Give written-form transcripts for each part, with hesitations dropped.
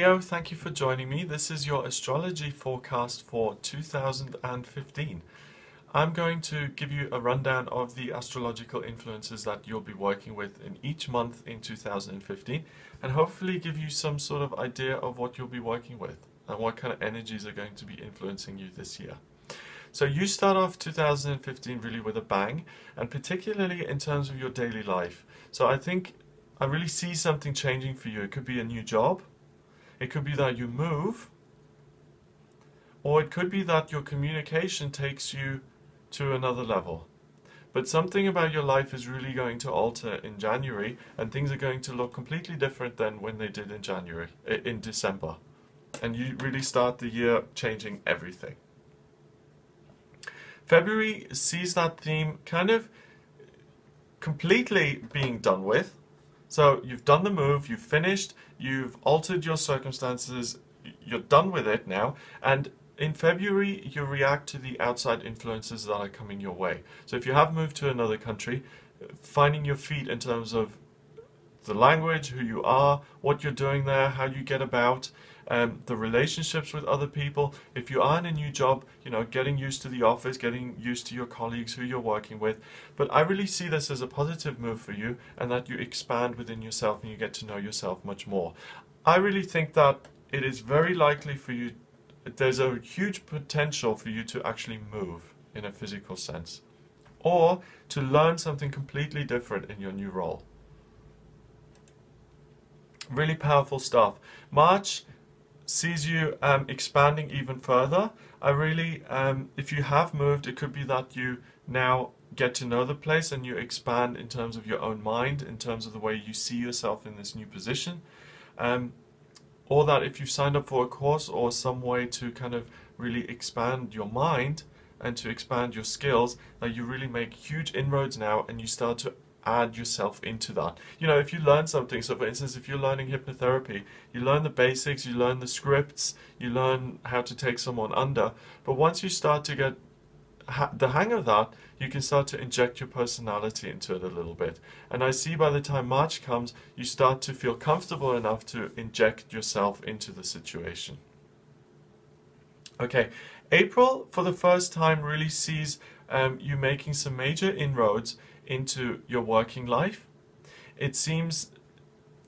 Leo, thank you for joining me. This is your astrology forecast for 2015. I'm going to give you a rundown of the astrological influences that you'll be working with in each month in 2015 and hopefully give you some sort of idea of what you'll be working with and what kind of energies are going to be influencing you this year. So you start off 2015 really with a bang, and particularly in terms of your daily life. So I really see something changing for you. It could be a new job. It could be that you move, or it could be that your communication takes you to another level. But something about your life is really going to alter in January, and things are going to look completely different than when they did in December. And you really start the year changing everything. February sees that theme kind of completely being done with. So you've done the move, you've finished, you've altered your circumstances, you're done with it now, and in February you react to the outside influences that are coming your way. So if you have moved to another country, finding your feet in terms of the language, who you are, what you're doing there, how you get about, the relationships with other people. If you are in a new job, getting used to the office, getting used to your colleagues, who you're working with. But I really see this as a positive move for you, and that you expand within yourself and you get to know yourself much more. I really think that it is very likely for you, there's a huge potential for you to actually move in a physical sense, or to learn something completely different in your new role. Really powerful stuff. March sees you expanding even further. If you have moved, it could be that you now get to know the place and you expand in terms of your own mind, in terms of the way you see yourself in this new position. Or that if you've signed up for a course or some way to kind of really expand your mind and to expand your skills, that you really make huge inroads now and you start to add yourself into that. If you learn something, so for instance, if you're learning hypnotherapy, you learn the basics, you learn the scripts, you learn how to take someone under, but once you start to get the hang of that, you can start to inject your personality into it a little bit. And I see by the time March comes, you start to feel comfortable enough to inject yourself into the situation. Okay, April for the first time really sees you making some major inroads into your working life. It seems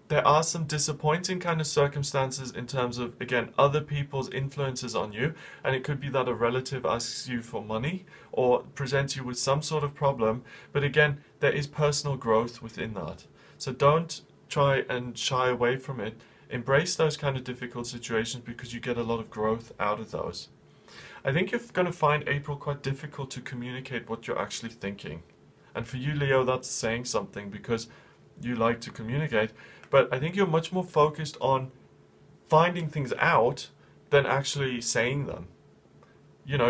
there are some disappointing kind of circumstances in terms of, again, other people's influences on you, and it could be that a relative asks you for money or presents you with some sort of problem, but again, there is personal growth within that. So don't try and shy away from it. Embrace those kind of difficult situations because you get a lot of growth out of those. I think you're going to find April quite difficult to communicate what you're actually thinking. And for you, Leo, that's saying something because you like to communicate. But I think you're much more focused on finding things out than actually saying them. You're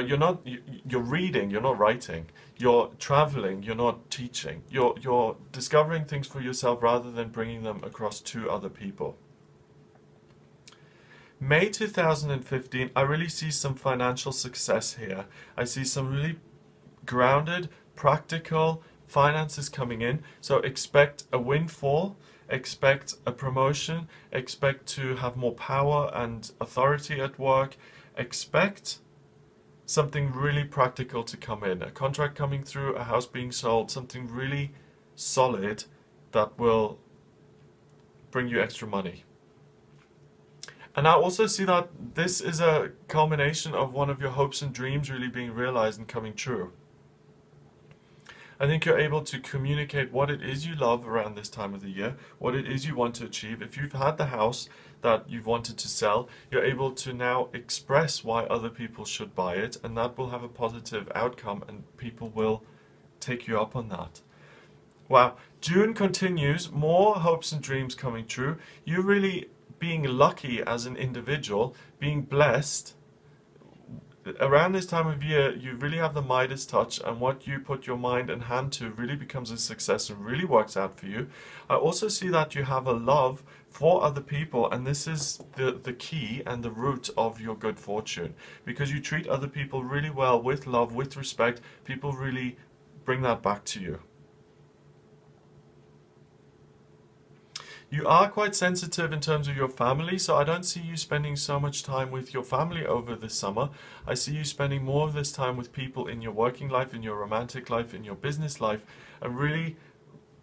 reading, you're not writing. You're traveling, you're not teaching. You're discovering things for yourself rather than bringing them across to other people. May 2015, I really see some financial success here. I see some really grounded, practical finances coming in. So expect a windfall, expect a promotion, expect to have more power and authority at work, expect something really practical to come in, a contract coming through, a house being sold, something really solid that will bring you extra money. And I also see that this is a culmination of one of your hopes and dreams really being realized and coming true. I think you're able to communicate what it is you love around this time of the year, what it is you want to achieve. If you've had the house that you've wanted to sell, you're able to now express why other people should buy it, and that will have a positive outcome and people will take you up on that. Wow, June continues, more hopes and dreams coming true. You really being lucky as an individual, being blessed. Around this time of year, you really have the Midas touch, and what you put your mind and hand to really becomes a success and really works out for you. I also see that you have a love for other people, and this is the key and the root of your good fortune. Because you treat other people really well, with love, with respect, people really bring that back to you. You are quite sensitive in terms of your family, so I don't see you spending so much time with your family over this summer. I see you spending more of this time with people in your working life, in your romantic life, in your business life, and really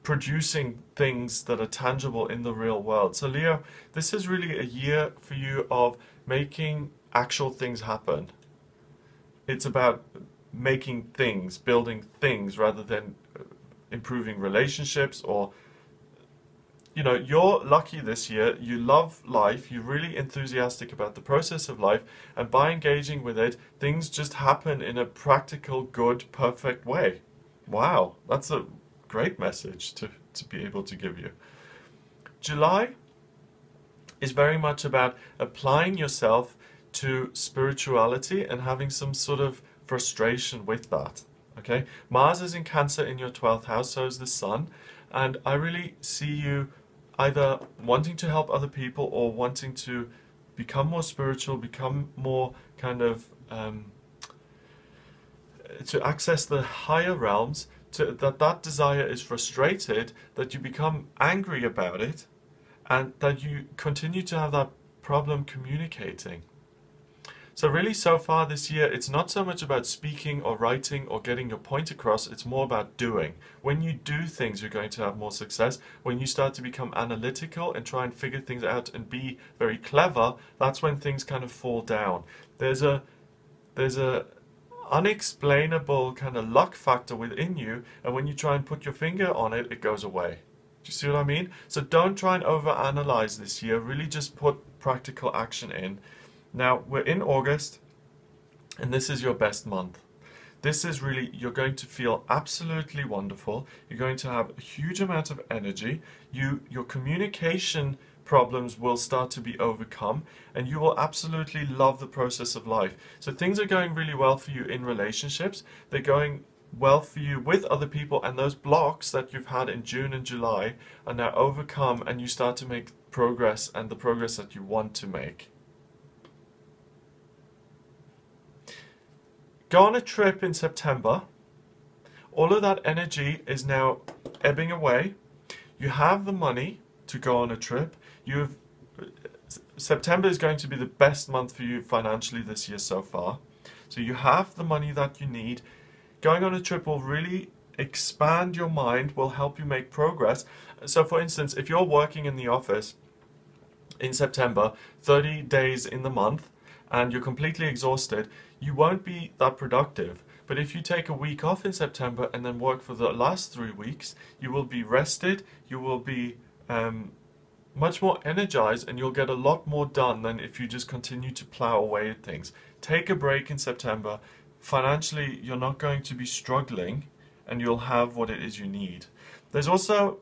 producing things that are tangible in the real world. So Leo, this is really a year for you of making actual things happen. It's about making things, building things, rather than improving relationships or, you know, you're lucky this year. You love life. You're really enthusiastic about the process of life. And by engaging with it, things just happen in a practical, good, perfect way. Wow, that's a great message to be able to give you. July is very much about applying yourself to spirituality and having some sort of frustration with that. Okay, Mars is in Cancer in your 12th house, so is the Sun, and I really see you either wanting to help other people or wanting to become more spiritual, become more kind of to access the higher realms, that desire is frustrated, that you become angry about it, and that you continue to have that problem communicating. So really, so far this year, it's not so much about speaking or writing or getting your point across, it's more about doing. When you do things, you're going to have more success. When you start to become analytical and try and figure things out and be very clever, that's when things kind of fall down. There's a unexplainable kind of luck factor within you, and when you try and put your finger on it, it goes away. Do you see what I mean? So don't try and overanalyze this year, really just put practical action in. Now, we're in August, and this is your best month. This is really, you're going to feel absolutely wonderful. You're going to have a huge amount of energy. Your communication problems will start to be overcome, and you will absolutely love the process of life. So things are going really well for you in relationships. They're going well for you with other people, and those blocks that you've had in June and July are now overcome, and you start to make progress, and the progress that you want to make. Go on a trip in September. All of that energy is now ebbing away. You have the money to go on a trip. September is going to be the best month for you financially this year so far. So you have the money that you need. Going on a trip will really expand your mind, will help you make progress. So for instance, if you're working in the office in September, 30 days in the month, and you're completely exhausted, you won't be that productive. But if you take a week off in September and then work for the last 3 weeks, you will be rested, you will be much more energized, and you'll get a lot more done than if you just continue to plow away at things. Take a break in September. Financially, you're not going to be struggling, and you'll have what it is you need. There's also,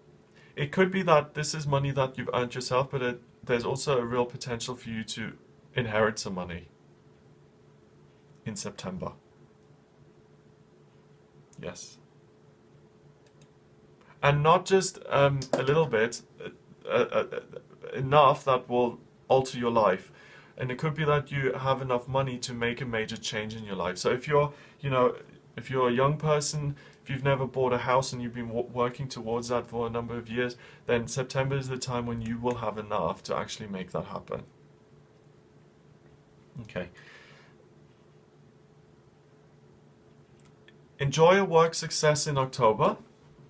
it could be that this is money that you've earned yourself, but there's also a real potential for you to inherit some money in September. Yes. And not just a little bit, enough that will alter your life. And it could be that you have enough money to make a major change in your life. So if you're, if you're a young person, if you've never bought a house and you've been working towards that for a number of years, then September is the time when you will have enough to actually make that happen. Okay. Enjoy a work success in October.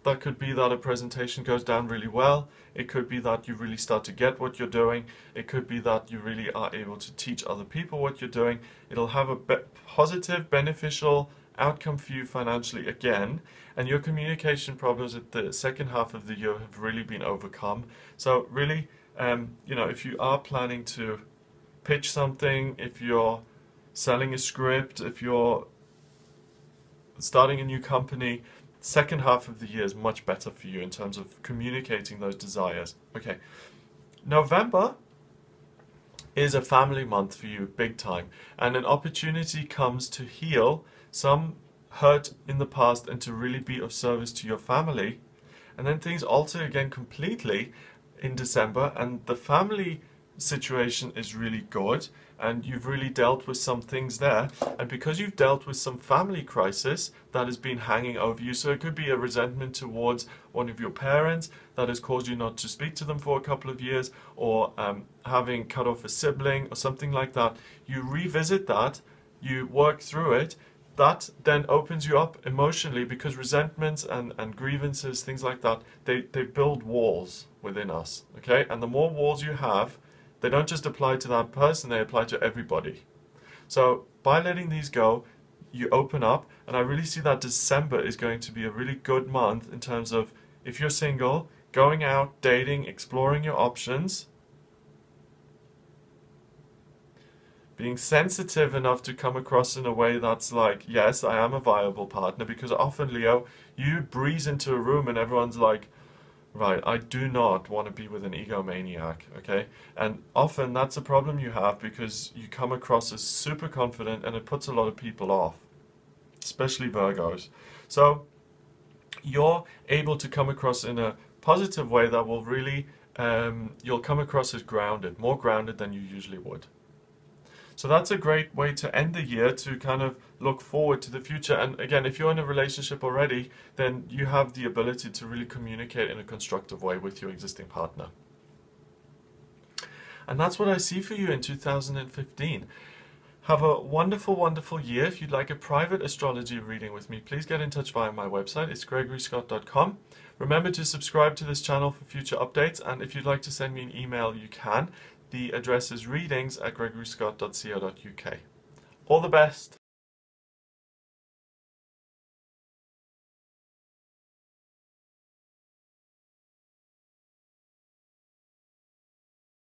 That could be that a presentation goes down really well. It could be that you really start to get what you're doing. It could be that you really are able to teach other people what you're doing. It'll have a positive, beneficial outcome for you financially again. And your communication problems at the second half of the year have really been overcome. So really, if you are planning to pitch something, if you're selling a script, if you're starting a new company, second half of the year is much better for you in terms of communicating those desires. Okay, November is a family month for you, big time, and an opportunity comes to heal some hurt in the past and to really be of service to your family. And then things alter again completely in December, and the family situation is really good, and you've really dealt with some things there, and because you've dealt with some family crisis that has been hanging over you, so it could be a resentment towards one of your parents that has caused you not to speak to them for a couple of years, or having cut off a sibling or something like that. You revisit that, you work through it. That then opens you up emotionally, because resentments and grievances, things like that, they build walls within us, okay? And the more walls you have, they don't just apply to that person, they apply to everybody. So by letting these go, you open up, and I really see that December is going to be a really good month in terms of, if you're single, going out, dating, exploring your options, being sensitive enough to come across in a way that's like, yes, I am a viable partner, because often, Leo, you breeze into a room and everyone's like, right, I do not want to be with an egomaniac, okay? And often that's a problem you have, because you come across as super confident, and it puts a lot of people off, especially Virgos. So you're able to come across in a positive way that will really, you'll come across as grounded, more grounded than you usually would. So that's a great way to end the year, to kind of look forward to the future. And again, if you're in a relationship already, then you have the ability to really communicate in a constructive way with your existing partner. And that's what I see for you in 2015. Have a wonderful, wonderful year. If you'd like a private astrology reading with me, please get in touch via my website. It's gregoryscott.com. Remember to subscribe to this channel for future updates, and if you'd like to send me an email, you can. The address is readings@gregoryscott.co.uk. All the best!